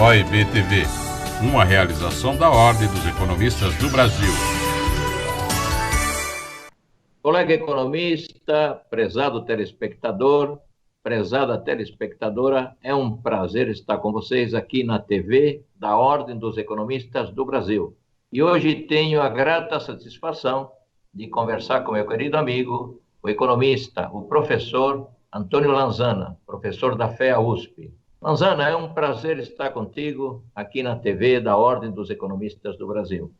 OIB-TV, uma realização da Ordem dos Economistas do Brasil. Colega economista, prezado telespectador, prezada telespectadora, é um prazer estar com vocês aqui na TV da Ordem dos Economistas do Brasil. E hoje tenho a grata satisfação de conversar com meu querido amigo, o economista, o professor Antônio Lanzana, professor da FEA USP. Lanzana, é um prazer estar contigo aqui na TV da Ordem dos Economistas do Brasil.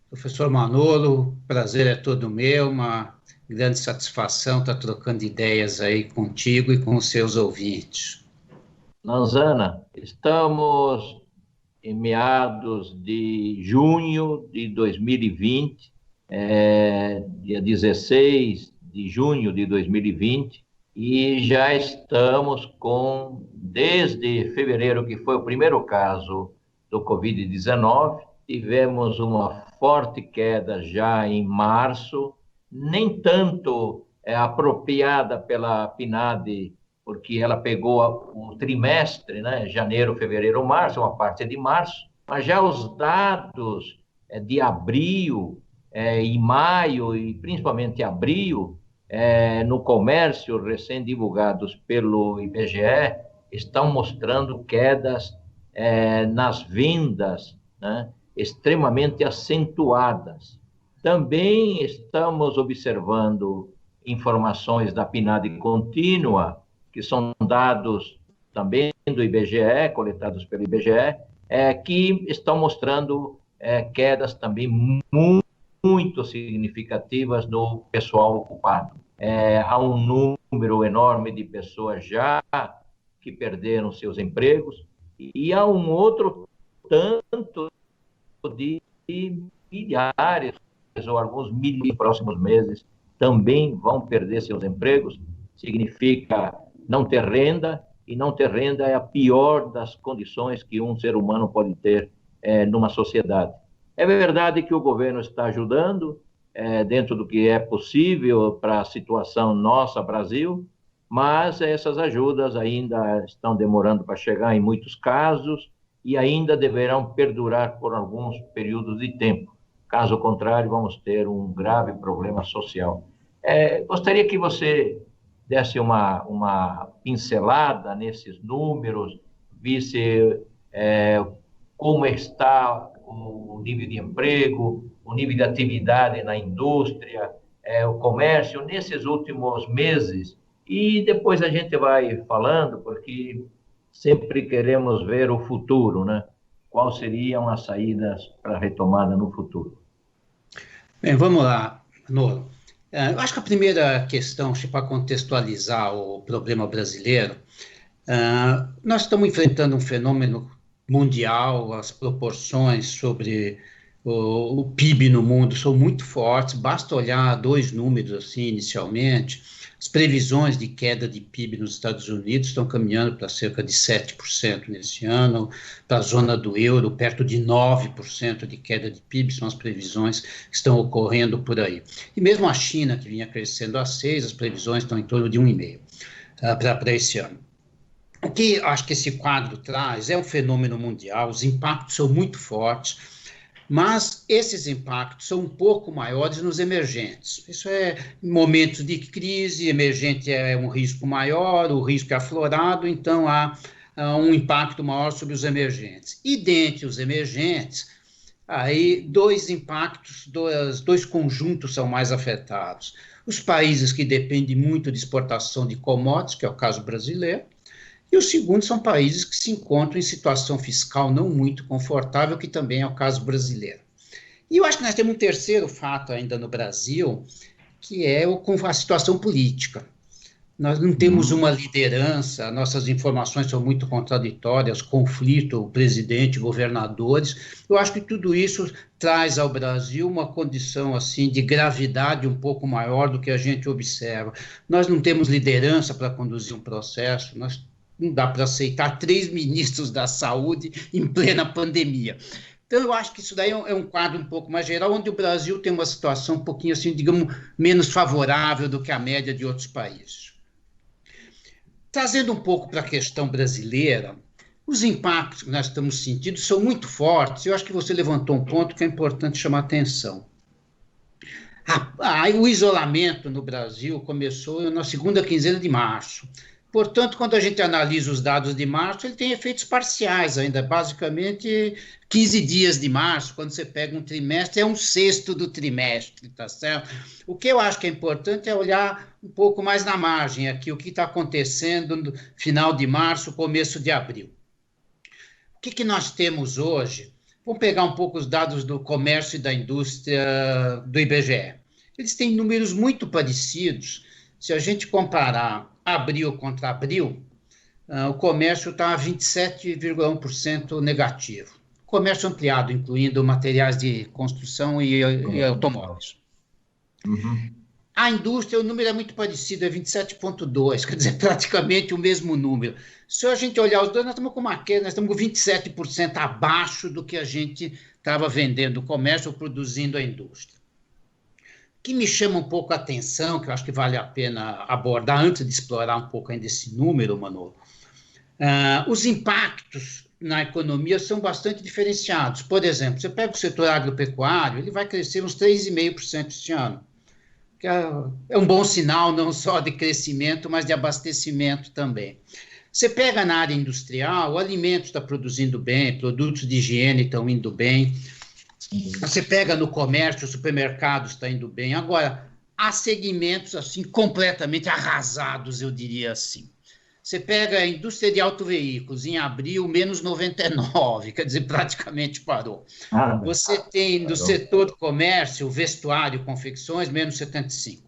Professor Manolo, prazer é todo meu, uma grande satisfação estar trocando ideias aí contigo e com os seus ouvintes. Lanzana, estamos em meados de junho de 2020, dia 16 de junho de 2020, e já estamos desde fevereiro, que foi o primeiro caso do Covid-19, tivemos uma forte queda já em março, nem tanto apropriada pela PNAD, porque ela pegou o trimestre, né, janeiro, fevereiro, março, uma parte de março, mas já os dados de abril e maio, e principalmente abril, no comércio, recém-divulgados pelo IBGE, estão mostrando quedas nas vendas, né, extremamente acentuadas. Também estamos observando informações da PNAD contínua, que são dados também do IBGE, coletados pelo IBGE, que estão mostrando quedas também muito significativas no pessoal ocupado. Há um número enorme de pessoas já que perderam seus empregos, e há um outro tanto de milhares ou alguns milhares nos próximos meses também vão perder seus empregos. Significa não ter renda, e não ter renda é a pior das condições que um ser humano pode ter numa sociedade. É verdade que o governo está ajudando dentro do que é possível para a situação nossa, Brasil, mas essas ajudas ainda estão demorando para chegar em muitos casos e ainda deverão perdurar por alguns períodos de tempo. Caso contrário, vamos ter um grave problema social. Gostaria que você desse uma pincelada nesses números, visse como está o nível de emprego, o nível de atividade na indústria, o comércio, nesses últimos meses. E depois a gente vai falando, porque sempre queremos ver o futuro, né? Quais seriam as saídas para a retomada no futuro? Bem, vamos lá, Manolo. Eu acho que a primeira questão, para contextualizar o problema brasileiro, nós estamos enfrentando um fenômeno mundial, as proporções sobre o PIB no mundo são muito fortes, basta olhar dois números assim inicialmente. As previsões de queda de PIB nos Estados Unidos estão caminhando para cerca de 7% nesse ano, para a zona do euro, perto de 9% de queda de PIB, são as previsões que estão ocorrendo por aí. E mesmo a China, que vinha crescendo a 6%, as previsões estão em torno de 1,5% para esse ano. O que acho que esse quadro traz é um fenômeno mundial, os impactos são muito fortes, mas esses impactos são um pouco maiores nos emergentes. Isso é em momentos de crise, emergente é um risco maior, o risco é aflorado, então há um impacto maior sobre os emergentes. E dentre os emergentes, aí dois conjuntos são mais afetados. Os países que dependem muito de exportação de commodities, que é o caso brasileiro, e o segundo são países que se encontram em situação fiscal não muito confortável, que também é o caso brasileiro. E eu acho que nós temos um terceiro fato ainda no Brasil, que é a situação política. Nós não temos uma liderança, nossas informações são muito contraditórias, conflito, presidente, governadores. Eu acho que tudo isso traz ao Brasil uma condição assim de gravidade um pouco maior do que a gente observa. Nós não temos liderança para conduzir um processo, não dá para aceitar 3 ministros da saúde em plena pandemia. Então, eu acho que isso daí é um quadro um pouco mais geral, onde o Brasil tem uma situação um pouquinho assim, digamos, menos favorável do que a média de outros países. Trazendo um pouco para a questão brasileira, Os impactos que nós estamos sentindo são muito fortes. Eu acho que você levantou um ponto que é importante chamar atenção. O isolamento no Brasil começou na segunda quinzena de março. Portanto, quando a gente analisa os dados de março, ele tem efeitos parciais ainda, basicamente 15 dias de março. Quando você pega um trimestre, é um sexto do trimestre, tá certo? O que eu acho que é importante é olhar um pouco mais na margem aqui, o que está acontecendo no final de março, começo de abril. O que nós temos hoje? Vamos pegar um pouco os dados do comércio e da indústria do IBGE. Eles têm números muito parecidos. Se a gente comparar abril contra abril, o comércio está a 27,1% negativo. Comércio ampliado, incluindo materiais de construção e automóveis. Uhum. A indústria, o número é muito parecido, é 27,2%, quer dizer, praticamente o mesmo número. Se a gente olhar os dois, nós estamos com uma queda, nós estamos com 27% abaixo do que a gente estava vendendo o comércio ou produzindo a indústria. O que me chama um pouco a atenção, que eu acho que vale a pena abordar antes de explorar um pouco ainda esse número, Manolo, os impactos na economia são bastante diferenciados. Por exemplo, você pega o setor agropecuário, ele vai crescer uns 3,5% este ano, que é um bom sinal não só de crescimento, mas de abastecimento também. Você pega na área industrial, o alimento está produzindo bem, produtos de higiene estão indo bem. Você pega no comércio, o supermercado está indo bem. Agora, há segmentos assim completamente arrasados, eu diria assim. Você pega a indústria de autoveículos, em abril, menos 99, quer dizer, praticamente parou. Você tem do setor do comércio, vestuário, confecções, menos 75.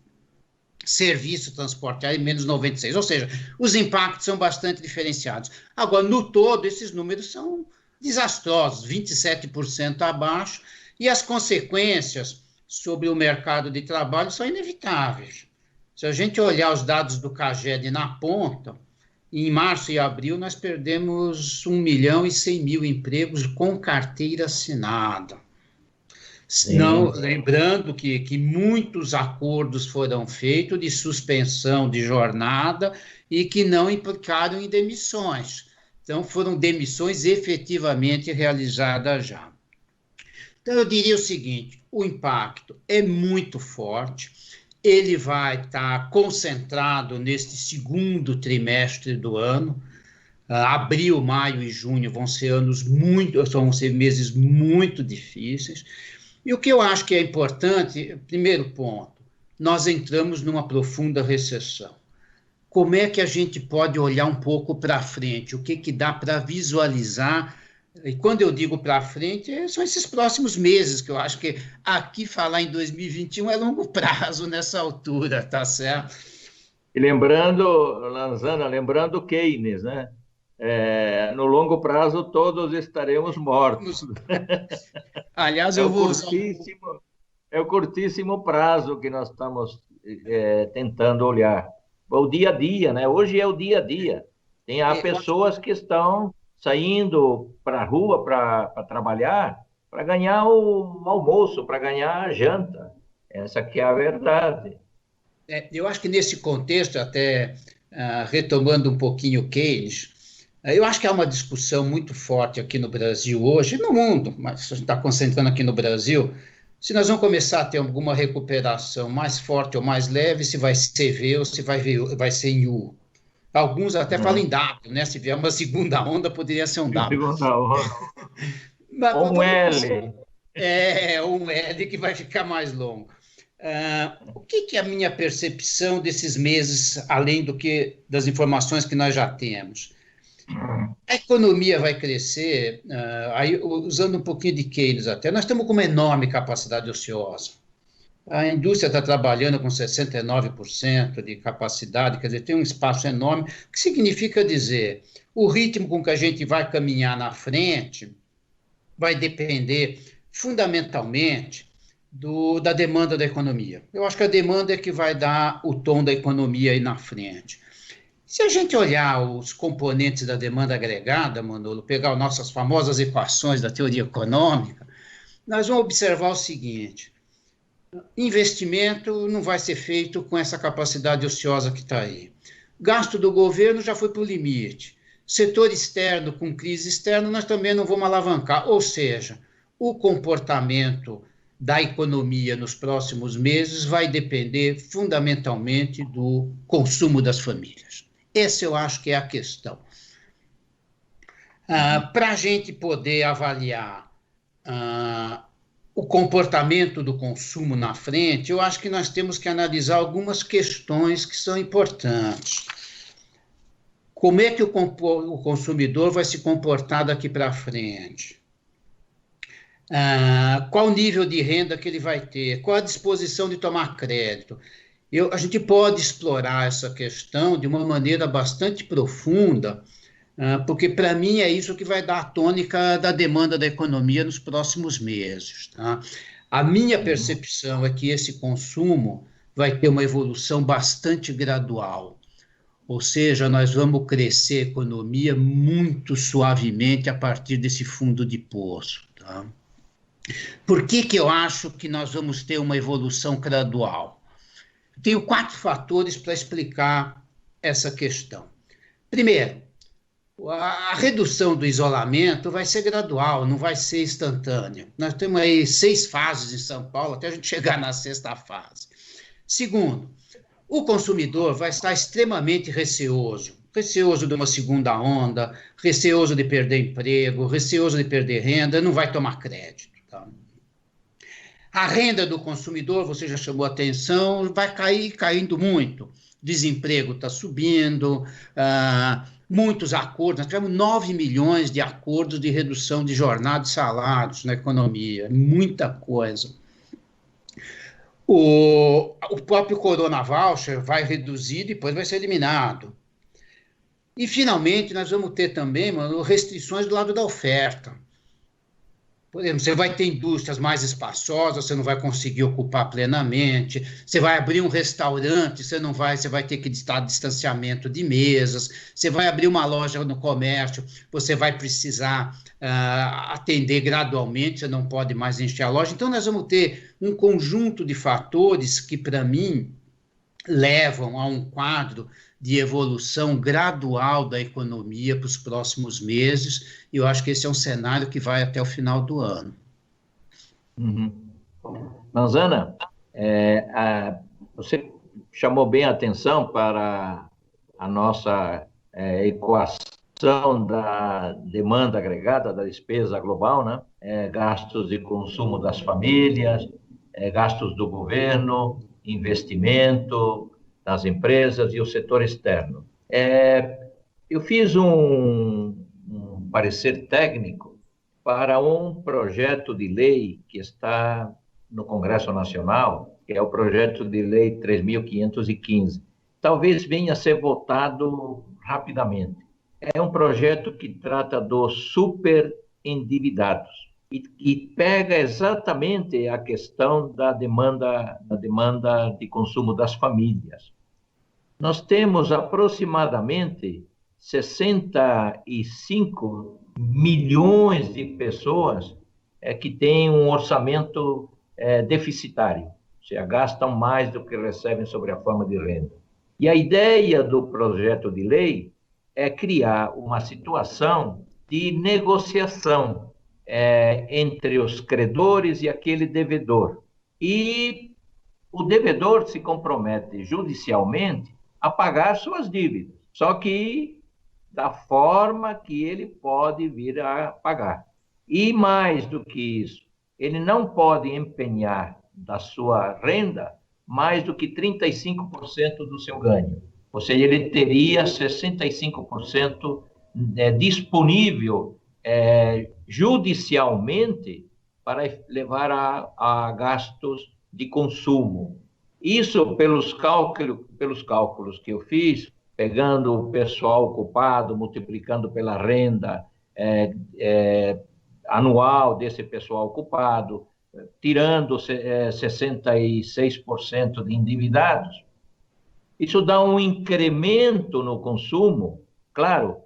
Serviço, transporte aéreo, menos 96. Ou seja, os impactos são bastante diferenciados. Agora, no todo, esses números são desastrosos, 27% abaixo, e as consequências sobre o mercado de trabalho são inevitáveis. Se a gente olhar os dados do CAGED na ponta, em março e abril nós perdemos 1.100.000 empregos com carteira assinada. Não, lembrando que muitos acordos foram feitos de suspensão de jornada e que não implicaram em demissões. Então, foram demissões efetivamente realizadas já. Então, eu diria o seguinte, o impacto é muito forte, ele vai estar concentrado neste segundo trimestre do ano. Abril, maio e junho vão ser meses muito difíceis. E o que eu acho que é importante, primeiro ponto, nós entramos numa profunda recessão. Como é que a gente pode olhar um pouco para frente? O que dá para visualizar? E quando eu digo para frente, são esses próximos meses, que eu acho que aqui falar em 2021 é longo prazo nessa altura, tá certo? E lembrando, Lanzana, lembrando Keynes, né? No longo prazo todos estaremos mortos. Aliás, eu vou usar... É o curtíssimo prazo que nós estamos tentando olhar. O dia a dia, né? Hoje é o dia a dia. Há pessoas que estão saindo para a rua para trabalhar, para ganhar o almoço, para ganhar a janta. Essa que é a verdade. Eu acho que nesse contexto, até retomando um pouquinho Keynes, eu acho que há uma discussão muito forte aqui no Brasil hoje, no mundo, mas a gente está concentrando aqui no Brasil, se nós vamos começar a ter alguma recuperação mais forte ou mais leve, se vai ser V ou se vai ser em U. Alguns até falam em W, né? Se vier uma segunda onda, poderia ser um W. Segunda onda. Ou um L. Um L que vai ficar mais longo. O que é a minha percepção desses meses, além das informações que nós já temos? A economia vai crescer, usando um pouquinho de Keynes até, nós estamos com uma enorme capacidade ociosa. A indústria está trabalhando com 69% de capacidade, quer dizer, tem um espaço enorme, o que significa dizer, o ritmo com que a gente vai caminhar na frente vai depender fundamentalmente da demanda da economia. Eu acho que a demanda é que vai dar o tom da economia aí na frente. Se a gente olhar os componentes da demanda agregada, Manolo, pegar as nossas famosas equações da teoria econômica, nós vamos observar o seguinte, investimento não vai ser feito com essa capacidade ociosa que está aí. Gasto do governo já foi para o limite. Setor externo com crise externa, nós também não vamos alavancar. Ou seja, o comportamento da economia nos próximos meses vai depender fundamentalmente do consumo das famílias. Essa eu acho que é a questão. Para a gente poder avaliar o comportamento do consumo na frente, eu acho que nós temos que analisar algumas questões que são importantes. Como é que o consumidor vai se comportar daqui para frente? Qual o nível de renda que ele vai ter? Qual a disposição de tomar crédito? A gente pode explorar essa questão de uma maneira bastante profunda, porque, para mim, é isso que vai dar a tônica da demanda da economia nos próximos meses. Tá? A minha percepção é que esse consumo vai ter uma evolução bastante gradual. Ou seja, nós vamos crescer a economia muito suavemente a partir desse fundo de poço. Tá? Por que eu acho que nós vamos ter uma evolução gradual? Tenho 4 fatores para explicar essa questão. Primeiro, a redução do isolamento vai ser gradual, não vai ser instantânea. Nós temos aí 6 fases em São Paulo, até a gente chegar na 6ª fase. Segundo, o consumidor vai estar extremamente receoso de uma segunda onda, receoso de perder emprego, receoso de perder renda, não vai tomar crédito. Tá? A renda do consumidor, você já chamou a atenção, vai caindo muito. Desemprego está subindo, muitos acordos, nós tivemos 9 milhões de acordos de redução de jornada e salários na economia, muita coisa. O próprio Corona Voucher vai reduzir, depois vai ser eliminado. E, finalmente, nós vamos ter também, restrições do lado da oferta. Por exemplo, você vai ter indústrias mais espaçosas, você não vai conseguir ocupar plenamente. Você vai abrir um restaurante, você vai ter que estar distanciamento de mesas. Você vai abrir uma loja no comércio, você vai precisar atender gradualmente, você não pode mais encher a loja. Então, nós vamos ter um conjunto de fatores que, para mim, levam a um quadro de evolução gradual da economia para os próximos meses, e eu acho que esse é um cenário que vai até o final do ano. Manzana, você chamou bem a atenção para a nossa equação da demanda agregada, da despesa global, né? Gastos de consumo das famílias, gastos do governo, investimento das empresas e o setor externo. Eu fiz um parecer técnico para um projeto de lei que está no Congresso Nacional, que é o projeto de lei 3.515. Talvez venha a ser votado rapidamente. É um projeto que trata dos superendividados e pega exatamente a questão da demanda de consumo das famílias. Nós temos aproximadamente 65 milhões de pessoas que têm um orçamento deficitário, ou seja, gastam mais do que recebem sobre a forma de renda. E a ideia do projeto de lei é criar uma situação de negociação entre os credores e aquele devedor. E o devedor se compromete judicialmente a pagar suas dívidas, só que da forma que ele pode vir a pagar. E mais do que isso, ele não pode empenhar da sua renda mais do que 35% do seu ganho. Ou seja, ele teria 65% disponível judicialmente para levar a gastos de consumo. Isso, pelos cálculos que eu fiz, pegando o pessoal ocupado, multiplicando pela renda anual desse pessoal ocupado, tirando 66% de endividados, isso dá um incremento no consumo, claro,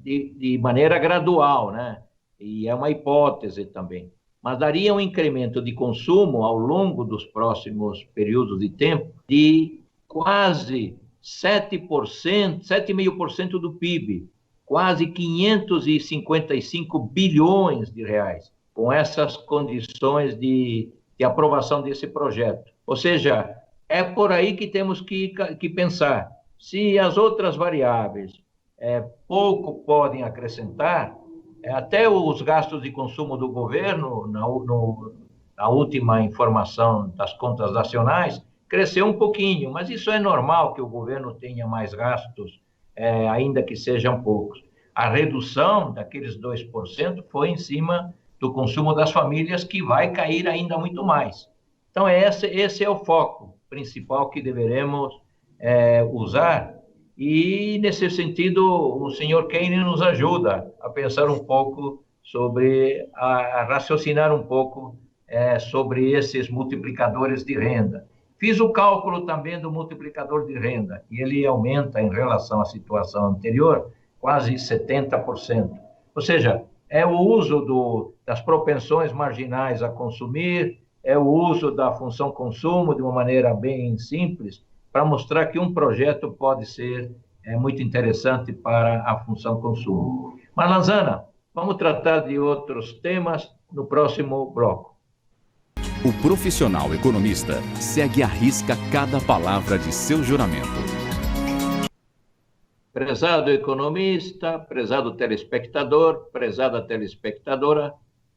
de maneira gradual, né? E é uma hipótese também, mas daria um incremento de consumo ao longo dos próximos períodos de tempo de quase 7%, 7,5% do PIB, quase 555 bilhões de reais, com essas condições de aprovação desse projeto. Ou seja, é por aí que temos que pensar. Se as outras variáveis pouco podem acrescentar, até os gastos de consumo do governo, na última informação das contas nacionais, cresceu um pouquinho, mas isso é normal que o governo tenha mais gastos, ainda que sejam poucos. A redução daqueles 2% foi em cima do consumo das famílias, que vai cair ainda muito mais. Então, esse é o foco principal que deveremos usar, e, nesse sentido, o senhor Keynes nos ajuda a pensar um pouco sobre, a raciocinar um pouco sobre esses multiplicadores de renda. Fiz o cálculo também do multiplicador de renda, e ele aumenta em relação à situação anterior, quase 70%. Ou seja, é o uso das propensões marginais a consumir, é o uso da função consumo de uma maneira bem simples, para mostrar que um projeto pode ser muito interessante para a função consumo. Mas, Lanzana, vamos tratar de outros temas no próximo bloco. O profissional economista segue à risca cada palavra de seu juramento. Prezado economista, prezado telespectador, prezada telespectadora,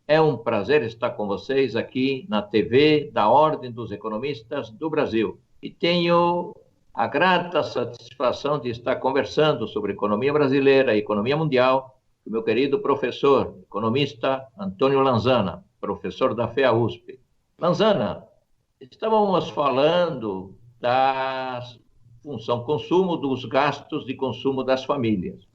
é um prazer estar com vocês aqui na TV da Ordem dos Economistas do Brasil. E tenho a grata satisfação de estar conversando sobre economia brasileira e economia mundial com o meu querido professor, economista Antônio Lanzana, professor da FEA-USP. Lanzana, estávamos falando da função consumo, dos gastos de consumo das famílias.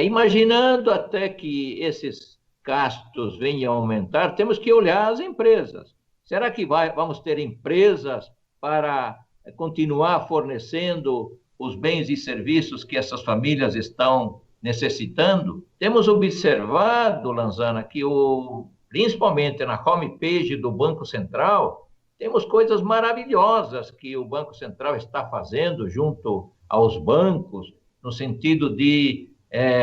Imaginando até que esses gastos venham a aumentar, temos que olhar as empresas. Será que vamos ter empresas para continuar fornecendo os bens e serviços que essas famílias estão necessitando? Temos observado, Lanzana, que principalmente na homepage do Banco Central, temos coisas maravilhosas que o Banco Central está fazendo junto aos bancos, no sentido de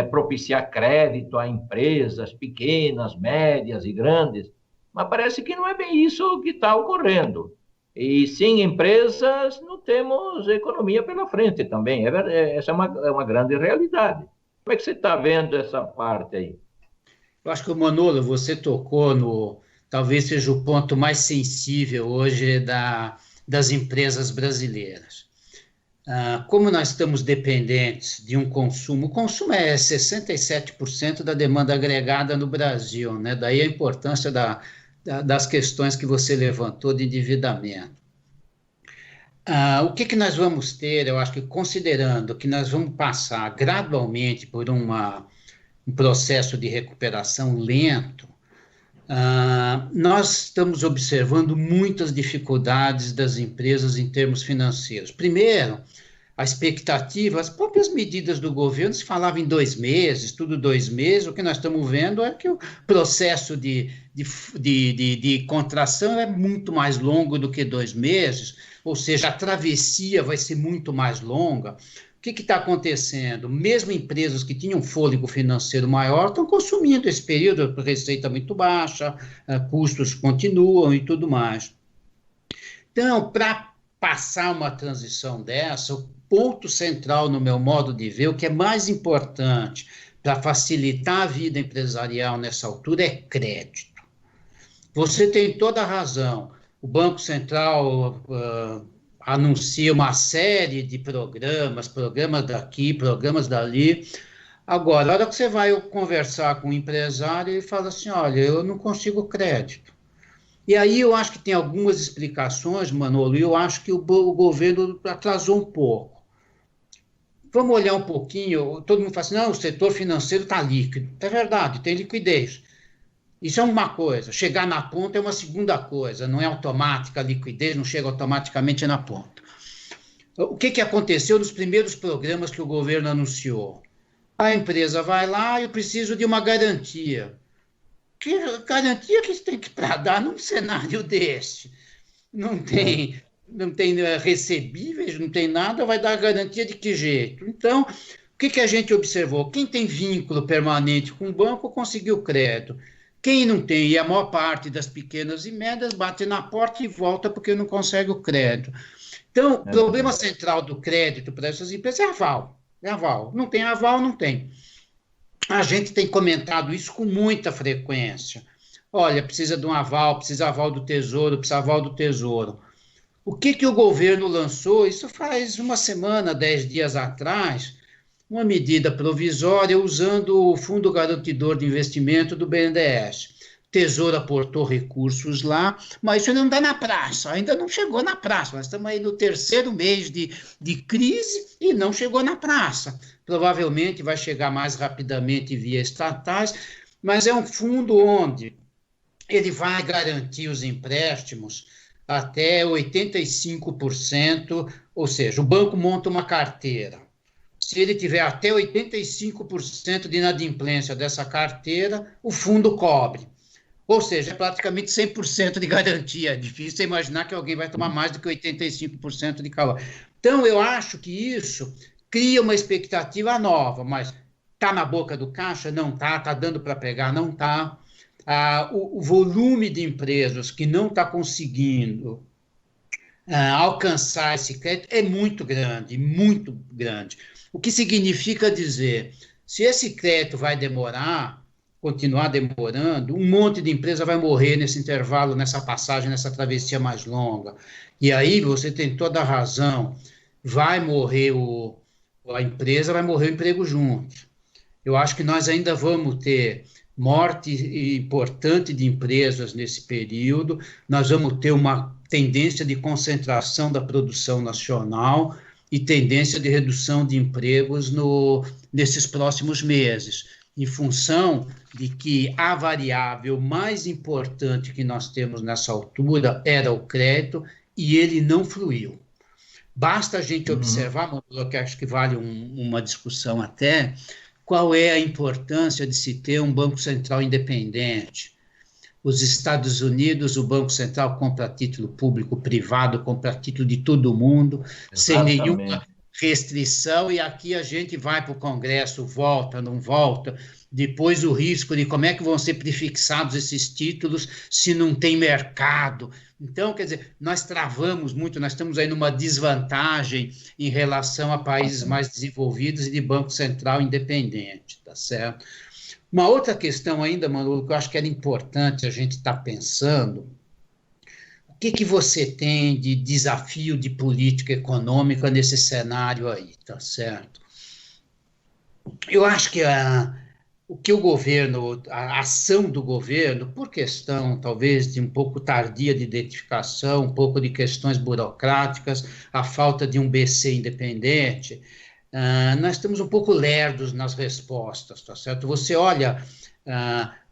propiciar crédito a empresas pequenas, médias e grandes, mas parece que não é bem isso que está ocorrendo. E sem empresas não temos economia pela frente também. Essa é uma grande realidade. Como é que você está vendo essa parte aí? Eu acho que, Manolo, você tocou talvez seja o ponto mais sensível hoje das empresas brasileiras. Como nós estamos dependentes de um consumo, o consumo é 67% da demanda agregada no Brasil, né? Daí a importância das questões que você levantou de endividamento. O que nós vamos ter, eu acho que considerando que nós vamos passar gradualmente por um processo de recuperação lento, nós estamos observando muitas dificuldades das empresas em termos financeiros. Primeiro, a expectativa, as próprias medidas do governo, se falava em 2 meses, tudo 2 meses, o que nós estamos vendo é que o processo de contração é muito mais longo do que 2 meses, ou seja, a travessia vai ser muito mais longa. O que está acontecendo? Mesmo empresas que tinham fôlego financeiro maior estão consumindo esse período, receita muito baixa, custos continuam e tudo mais. Então, para passar uma transição dessa, o ponto central no meu modo de ver, o que é mais importante para facilitar a vida empresarial nessa altura é crédito. Você tem toda a razão. O Banco Central anuncia uma série de programas daqui, programas dali. Agora, a hora que você vai conversar com um empresário, ele fala assim, olha, eu não consigo crédito. E aí eu acho que tem algumas explicações, Manolo, e eu acho que o governo atrasou um pouco. Vamos olhar um pouquinho, todo mundo fala assim, não, o setor financeiro está líquido. É verdade, tem liquidez. Isso é uma coisa, chegar na ponta é uma segunda coisa, não é automática a liquidez, não chega automaticamente na ponta. O que aconteceu nos primeiros programas que o governo anunciou? A empresa vai lá, eu preciso de uma garantia. Que garantia que você tem que dar num cenário desse? Não tem recebíveis, não tem nada, vai dar garantia de que jeito? Então, o que a gente observou? Quem tem vínculo permanente com o banco conseguiu crédito. Quem não tem, e a maior parte das pequenas e médias, bate na porta e volta porque não consegue o crédito. Então, o problema central do crédito para essas empresas é aval. É aval. Não tem aval, não tem. A gente tem comentado isso com muita frequência. Olha, precisa de um aval, precisa aval do Tesouro, precisa aval do Tesouro. O que o governo lançou? Isso faz uma semana, 10 dias atrás, uma medida provisória usando o Fundo Garantidor de Investimento do BNDES. O Tesouro aportou recursos lá, mas isso não está na praça, ainda não chegou na praça. Nós estamos aí no 3º mês de crise e não chegou na praça. Provavelmente vai chegar mais rapidamente via estatais, mas é um fundo onde ele vai garantir os empréstimos até 85%, ou seja, o banco monta uma carteira. Se ele tiver até 85% de inadimplência dessa carteira, o fundo cobre. Ou seja, é praticamente 100% de garantia. É difícil imaginar que alguém vai tomar mais do que 85% de calor. Então, eu acho que isso cria uma expectativa nova, mas está na boca do caixa? Não está. Está dando para pegar? Não está. O volume de empresas que não está conseguindo alcançar esse crédito é muito grande, muito grande. O que significa dizer, se esse crédito vai demorar, continuar demorando, um monte de empresa vai morrer nesse intervalo, nessa passagem, nessa travessia mais longa. E aí você tem toda a razão, vai morrer a empresa, vai morrer o emprego junto. Eu acho que nós ainda vamos ter morte importante de empresas nesse período, nós vamos ter uma tendência de concentração da produção nacional e tendência de redução de empregos nesses próximos meses, em função de que a variável mais importante que nós temos nessa altura era o crédito e ele não fluiu. Basta a gente observar, Manolo, que acho que vale uma discussão até, qual é a importância de se ter um Banco Central independente. Os Estados Unidos, o Banco Central compra título público, privado, compra título de todo mundo, sem nenhuma restrição, e aqui a gente vai para o Congresso, volta, não volta, depois o risco de como é que vão ser prefixados esses títulos se não tem mercado. Então, quer dizer, nós travamos muito, nós estamos aí numa desvantagem em relação a países mais desenvolvidos e de Banco Central independente, tá certo? Uma outra questão ainda, Manolo, que eu acho que era importante a gente estar pensando, o que você tem de desafio de política econômica nesse cenário aí, tá certo? Eu acho que o que o governo, a ação do governo, por questão talvez de um pouco tardia de identificação, um pouco de questões burocráticas, a falta de um BC independente, nós estamos um pouco lerdos nas respostas, tá certo? Você olha,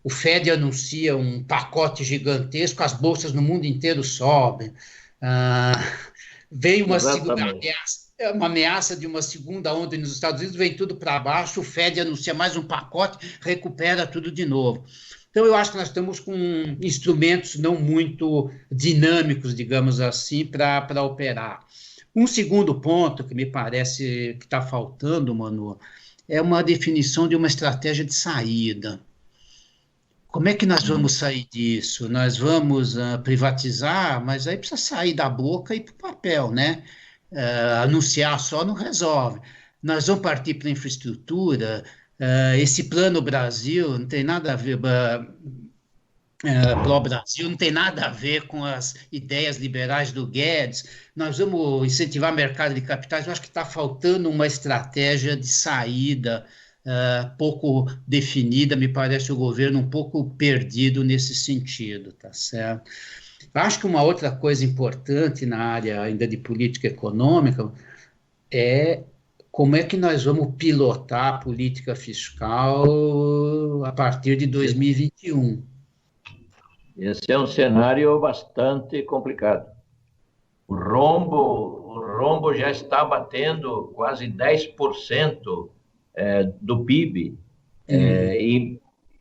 o Fed anuncia um pacote gigantesco, as bolsas no mundo inteiro sobem, vem uma segunda ameaça de uma segunda onda nos Estados Unidos, vem tudo para baixo, o Fed anuncia mais um pacote, recupera tudo de novo. Então, eu acho que nós estamos com instrumentos não muito dinâmicos, digamos assim, para operar. Um segundo ponto que me parece que está faltando, Manu, é uma definição de uma estratégia de saída. Como é que nós vamos sair disso? Nós vamos privatizar, mas aí precisa sair da boca e para o papel, né? Anunciar só não resolve. Nós vamos partir para a infraestrutura. Esse Plano Brasil não tem nada a ver... pró-Brasil, não tem nada a ver com as ideias liberais do Guedes. Nós vamos incentivar mercado de capitais. Eu acho que está faltando uma estratégia de saída pouco definida, me parece o governo um pouco perdido nesse sentido, tá certo? Eu acho que uma outra coisa importante na área ainda de política econômica é como é que nós vamos pilotar a política fiscal a partir de 2021. Esse é um cenário bastante complicado. O rombo já está batendo quase 10% do PIB.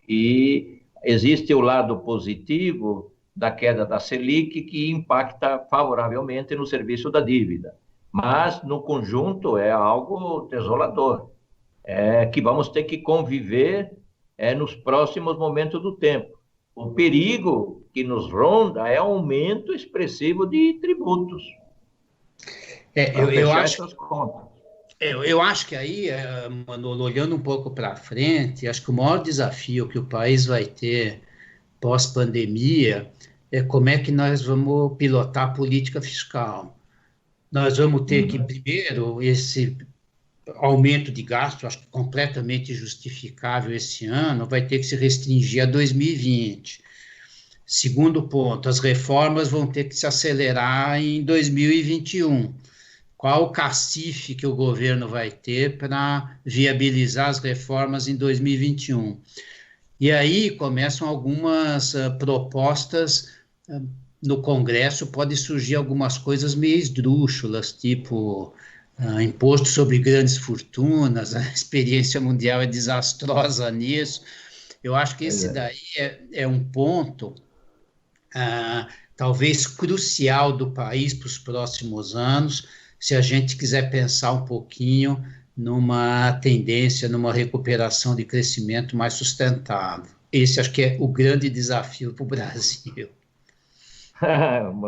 E existe o lado positivo da queda da Selic, que impacta favoravelmente no serviço da dívida. Mas, no conjunto, é algo desolador. que vamos ter que conviver nos próximos momentos do tempo. O perigo que nos ronda é aumento expressivo de tributos. Eu acho que aí, Manolo, olhando um pouco para frente, acho que o maior desafio que o país vai ter pós-pandemia é como é que nós vamos pilotar a política fiscal. Nós vamos ter que, primeiro, esse aumento de gasto, acho que completamente justificável esse ano, vai ter que se restringir a 2020. Segundo ponto, as reformas vão ter que se acelerar em 2021. Qual o cacife que o governo vai ter para viabilizar as reformas em 2021? E aí começam algumas propostas no Congresso, pode surgir algumas coisas meio esdrúxulas, tipo imposto sobre grandes fortunas, a experiência mundial é desastrosa nisso. Eu acho que esse daí é um ponto talvez crucial do país para os próximos anos, se a gente quiser pensar um pouquinho numa tendência, numa recuperação de crescimento mais sustentável. Esse acho que é o grande desafio para o Brasil.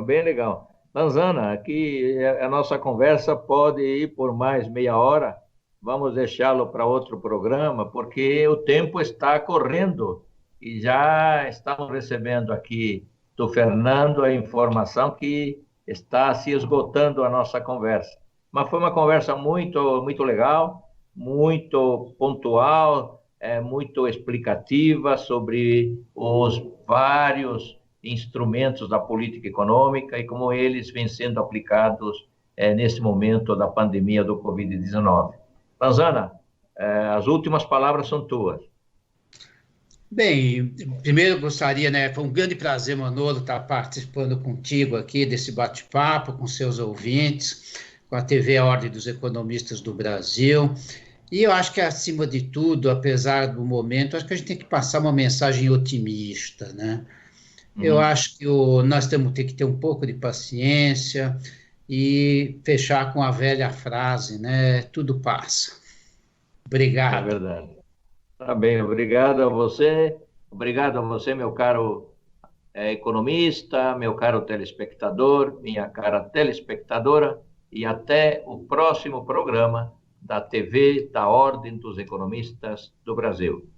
Bem legal. Lanzana, aqui a nossa conversa pode ir por mais meia hora, vamos deixá-lo para outro programa, porque o tempo está correndo e já estamos recebendo aqui do Fernando a informação que está se esgotando a nossa conversa. Mas foi uma conversa muito, muito legal, muito pontual, muito explicativa sobre os vários instrumentos da política econômica e como eles vêm sendo aplicados nesse momento da pandemia do Covid-19. Lanzana, as últimas palavras são tuas. Bem, primeiro eu gostaria, foi um grande prazer, Manolo, estar participando contigo aqui desse bate-papo, com seus ouvintes, com a TV Ordem dos Economistas do Brasil. E eu acho que, acima de tudo, apesar do momento, acho que a gente tem que passar uma mensagem otimista, né? Eu acho que nós temos que ter um pouco de paciência e fechar com a velha frase, né? Tudo passa. Obrigado. É verdade. Tá bem, obrigado a você, meu caro economista, meu caro telespectador, minha cara telespectadora, e até o próximo programa da TV da Ordem dos Economistas do Brasil.